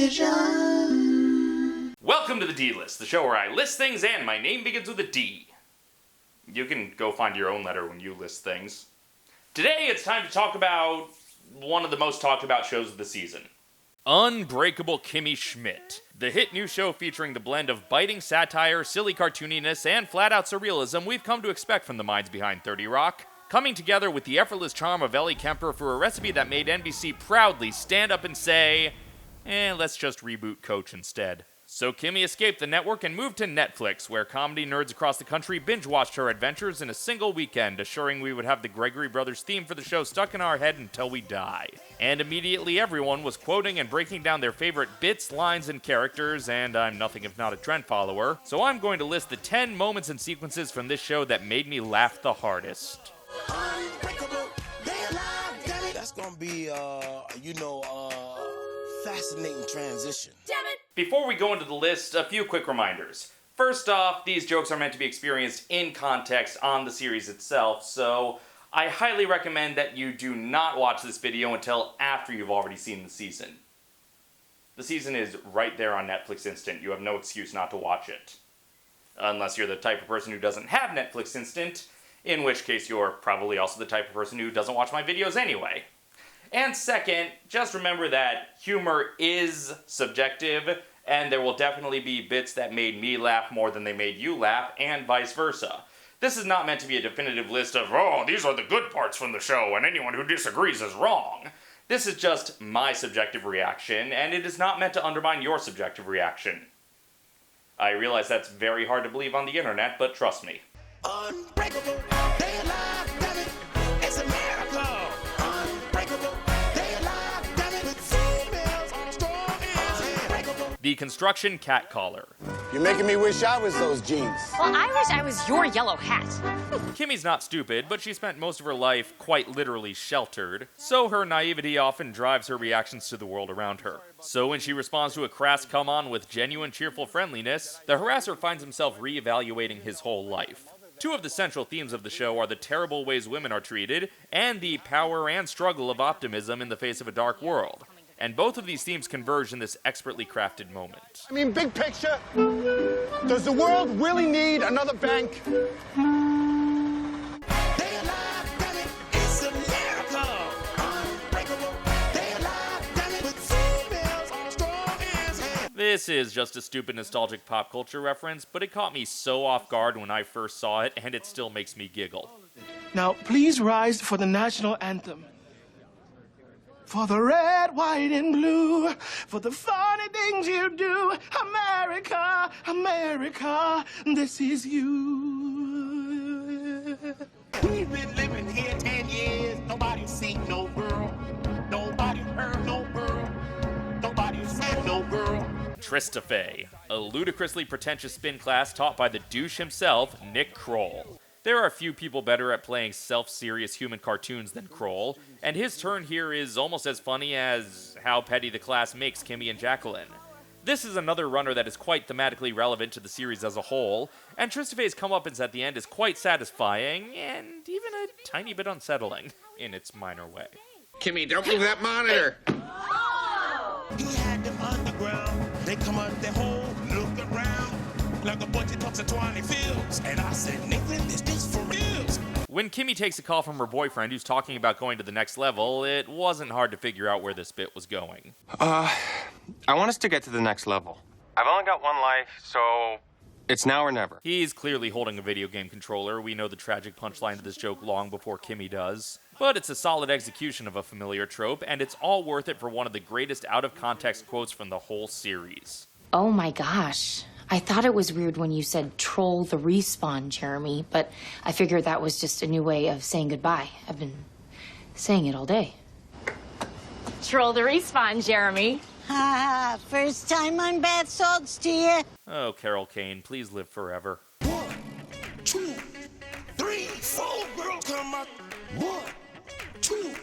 television. Welcome to the D-List, the show where I list things and my name begins with a D. You can go find your own letter when you list things. Today it's time to talk about one of the most talked about shows of the season. Unbreakable Kimmy Schmidt, the hit new show featuring the blend of biting satire, silly cartooniness, and flat-out surrealism we've come to expect from the minds behind 30 Rock, coming together with the effortless charm of Ellie Kemper for a recipe that made NBC proudly stand up and say, let's just reboot Coach instead. So Kimmy escaped the network and moved to Netflix, where comedy nerds across the country binge-watched her adventures in a single weekend, assuring we would have the Gregory Brothers theme for the show stuck in our head until we die. And immediately everyone was quoting and breaking down their favorite bits, lines, and characters, and I'm nothing if not a trend follower, so I'm going to list the 10 moments and sequences from this show that made me laugh the hardest. Unbreakable, they alive, damn it. That's gonna be, fascinating transition. Damn it! Before we go into the list, a few quick reminders. First off, these jokes are meant to be experienced in context on the series itself, so I highly recommend that you do not watch this video until after you've already seen the season. The season is right there on Netflix Instant. You have no excuse not to watch it. Unless you're the type of person who doesn't have Netflix Instant, in which case you're probably also the type of person who doesn't watch my videos anyway. And second, just remember that humor is subjective, and there will definitely be bits that made me laugh more than they made you laugh, and vice versa. This is not meant to be a definitive list of, these are the good parts from the show, and anyone who disagrees is wrong. This is just my subjective reaction, and it is not meant to undermine your subjective reaction. I realize that's very hard to believe on the internet, but trust me. Unbreakable, they alive, damn it. It's a miracle. Unbreakable, they alive, damn it. With females on strong as unbreakable. The construction catcaller. You're making me wish I was those jeans. Well, I wish I was your yellow hat. Kimmy's not stupid, but she spent most of her life quite literally sheltered, so her naivety often drives her reactions to the world around her. So when she responds to a crass come-on with genuine cheerful friendliness, the harasser finds himself re-evaluating his whole life. Two of the central themes of the show are the terrible ways women are treated, and the power and struggle of optimism in the face of a dark world. And both of these themes converge in this expertly crafted moment. I mean, big picture, does the world really need another bank? They alive, damn it. It's a miracle. Unbreakable, they alive, damn it. With females on strong as This is just a stupid nostalgic pop culture reference, but it caught me so off guard when I first saw it, and it still makes me giggle. Now, please rise for the national anthem. For the red, white, and blue, for the funny things you do, America, America, this is you. We've been living here 10 years. Nobody's seen no girl. Nobody heard no girl. Nobody's seen no girl. Tristafay, a ludicrously pretentious spin class taught by the douche himself, Nick Kroll. There are few people better at playing self-serious human cartoons than Kroll, and his turn here is almost as funny as how petty the class makes Kimmy and Jacqueline. This is another runner that is quite thematically relevant to the series as a whole, and Tristafay's comeuppance at the end is quite satisfying, and even a tiny bit unsettling, in its minor way. Kimmy, don't move that monitor! He had them underground. They come out their hole, look around. Like a bunch of talks at 20 fields. And I said, Nathan, is this for reals? When Kimmy takes a call from her boyfriend who's talking about going to the next level, it wasn't hard to figure out where this bit was going. I want us to get to the next level. I've only got one life, so it's now or never. He's clearly holding a video game controller. We know the tragic punchline to this joke long before Kimmy does. But it's a solid execution of a familiar trope, and it's all worth it for one of the greatest out-of-context quotes from the whole series. Oh my gosh. I thought it was weird when you said troll the respawn, Jeremy, but I figured that was just a new way of saying goodbye. I've been saying it all day. Troll the respawn, Jeremy. Ha, first time on bath salts to you. Oh, Carol Kane, please live forever. 1, 2, 3, 4 girls come out. 1, 2,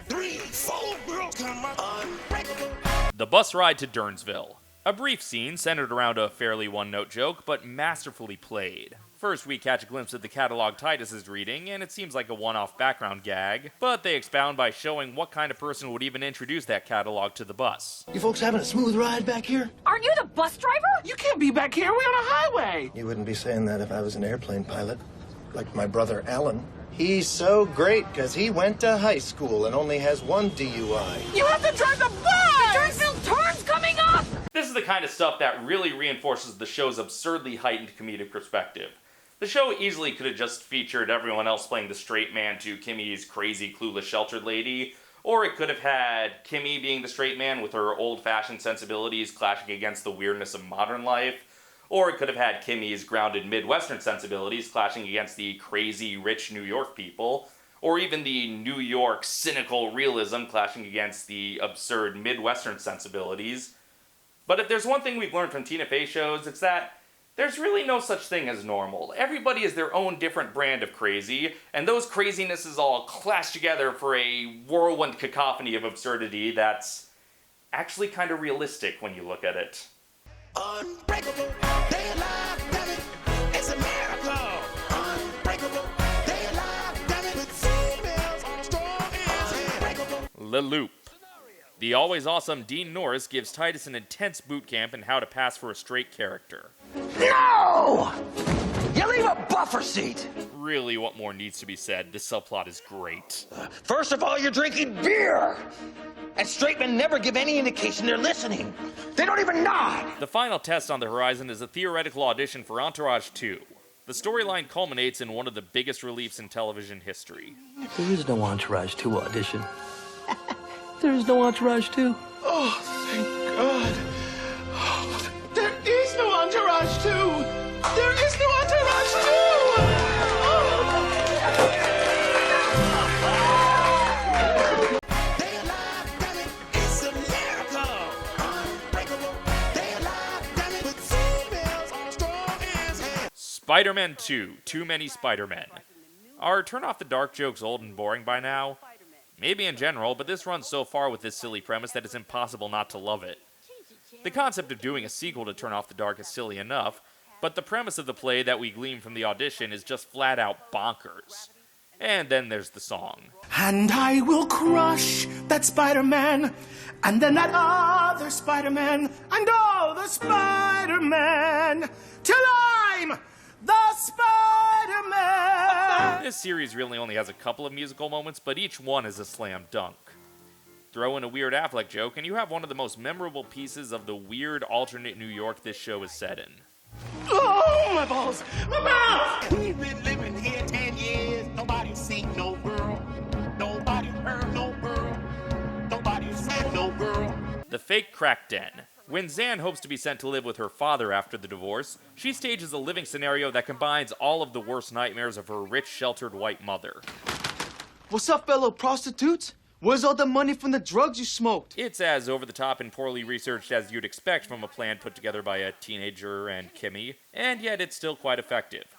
3, 4 girls come out. Unbreakable. The bus ride to Durnsville. A brief scene centered around a fairly one-note joke, but masterfully played. First, we catch a glimpse of the catalog Titus is reading, and it seems like a one-off background gag, but they expound by showing what kind of person would even introduce that catalog to the bus. You folks having a smooth ride back here? Aren't you the bus driver? You can't be back here. We're on a highway. You wouldn't be saying that if I was an airplane pilot, like my brother Alan. He's so great because he went to high school and only has one DUI. You have to drive the bus! Turnfield turn's coming up! This is the kind of stuff that really reinforces the show's absurdly heightened comedic perspective. The show easily could have just featured everyone else playing the straight man to Kimmy's crazy, clueless, sheltered lady, or it could have had Kimmy being the straight man with her old-fashioned sensibilities clashing against the weirdness of modern life, or it could have had Kimmy's grounded Midwestern sensibilities clashing against the crazy, rich New York people, or even the New York cynical realism clashing against the absurd Midwestern sensibilities. But if there's one thing we've learned from Tina Fey shows, it's that there's really no such thing as normal. Everybody is their own different brand of crazy, and those crazinesses all clash together for a whirlwind cacophony of absurdity that's actually kind of realistic when you look at it. Unbreakable, they alive, damn it, it's a miracle. Unbreakable, they alive, damn it, with females on strong as unbreakable. The Loop. The always awesome Dean Norris gives Titus an intense boot camp in how to pass for a straight character. No! You leave a buffer seat! Really, what more needs to be said? This subplot is great. First of all, you're drinking beer! And straight men never give any indication they're listening. They don't even nod! The final test on the horizon is a theoretical audition for Entourage 2. The storyline culminates in one of the biggest reliefs in television history. There is no Entourage 2 audition. There is no Entourage 2. Oh, thank God. Oh, there is no Entourage 2. There is no Entourage 2. They alive, damn it, it's a miracle. Unbreakable, they alive, damn it, with females on strong as Spider-Man 2, Too Many Spider-Men. Are Turn Off the Dark jokes old and boring by now? Maybe in general, but this runs so far with this silly premise that it's impossible not to love it. The concept of doing a sequel to Turn Off the Dark is silly enough, but the premise of the play that we glean from the audition is just flat out bonkers. And then there's the song. And I will crush that Spider-Man, and then that other Spider-Man, and all the Spider-Man, till I'm the Spider-Man! This series really only has a couple of musical moments, but each one is a slam dunk. Throw in a weird Affleck joke, and you have one of the most memorable pieces of the weird alternate New York this show is set in. Oh, my balls! My mouth! We've been living here 10 years. Nobody's seen no girl. Nobody heard no girl. Nobody said no girl. The Fake Crack Den. When Zan hopes to be sent to live with her father after the divorce, she stages a living scenario that combines all of the worst nightmares of her rich, sheltered white mother. What's up, fellow prostitutes? Where's all the money from the drugs you smoked? It's as over-the-top and poorly researched as you'd expect from a plan put together by a teenager and Kimmy, and yet it's still quite effective.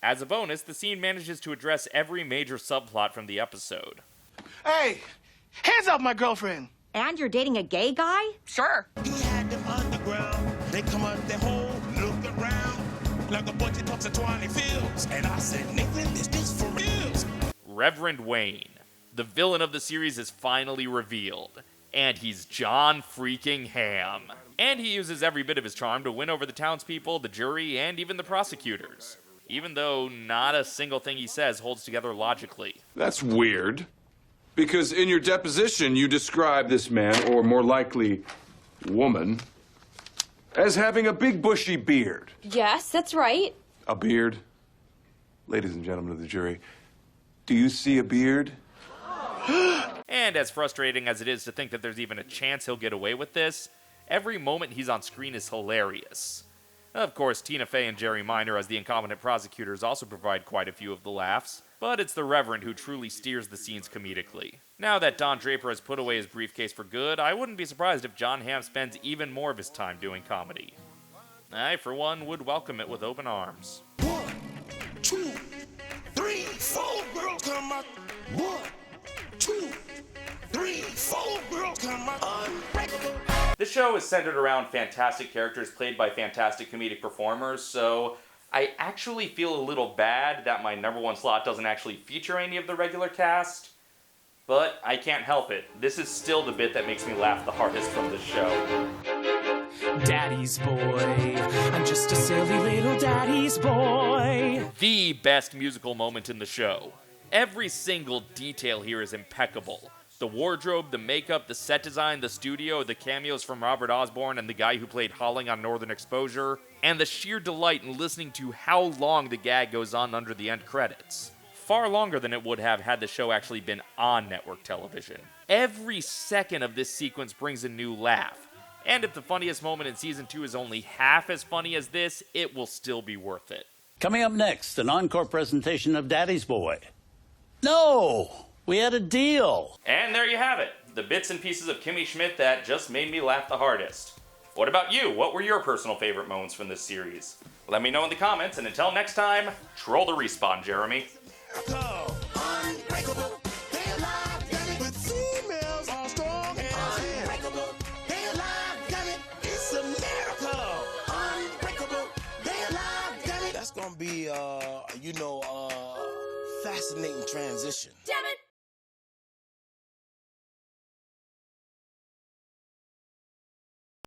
As a bonus, the scene manages to address every major subplot from the episode. Hey, hands off my girlfriend! And you're dating a gay guy? Sure. He had them underground. They come out their hole, look around, like a bunch of talks at Twine Fields. And I said, Nathan, is this for reals? Reverend Wayne. The villain of the series is finally revealed. And he's John freaking Hamm. And he uses every bit of his charm to win over the townspeople, the jury, and even the prosecutors. Even though not a single thing he says holds together logically. That's weird. Because in your deposition, you describe this man, or more likely, woman, as having a big bushy beard. Yes, that's right. A beard? Ladies and gentlemen of the jury, do you see a beard? And as frustrating as it is to think that there's even a chance he'll get away with this, every moment he's on screen is hilarious. Of course, Tina Fey and Jerry Minor as the incompetent prosecutors also provide quite a few of the laughs, but it's the Reverend who truly steers the scenes comedically. Now that Don Draper has put away his briefcase for good, I wouldn't be surprised if John Hamm spends even more of his time doing comedy. I, for one, would welcome it with open arms. 1, 2, 3, 4 girls come out. 1, 2, 3, 4 girls come out. Unbreakable. The show is centered around fantastic characters played by fantastic comedic performers, so I actually feel a little bad that my number one slot doesn't actually feature any of the regular cast, but I can't help it. This is still the bit that makes me laugh the hardest from this show. Daddy's boy, I'm just a silly little daddy's boy. The best musical moment in the show. Every single detail here is impeccable. The wardrobe, the makeup, the set design, the studio, the cameos from Robert Osborne and the guy who played Holling on Northern Exposure, and the sheer delight in listening to how long the gag goes on under the end credits. Far longer than it would have had the show actually been on network television. Every second of this sequence brings a new laugh. And if the funniest moment in Season 2 is only half as funny as this, it will still be worth it. Coming up next, an encore presentation of Daddy's Boy. No! We had a deal. And there you have it. The bits and pieces of Kimmy Schmidt that just made me laugh the hardest. What about you? What were your personal favorite moments from this series? Let me know in the comments, and until next time, troll the respawn, Jeremy. Unbreakable, they alive, damn it. But females are strong and unbreakable, they alive, damn it. It's a miracle. Unbreakable, they alive, damn it. That's gonna be, fascinating transition. Damn it!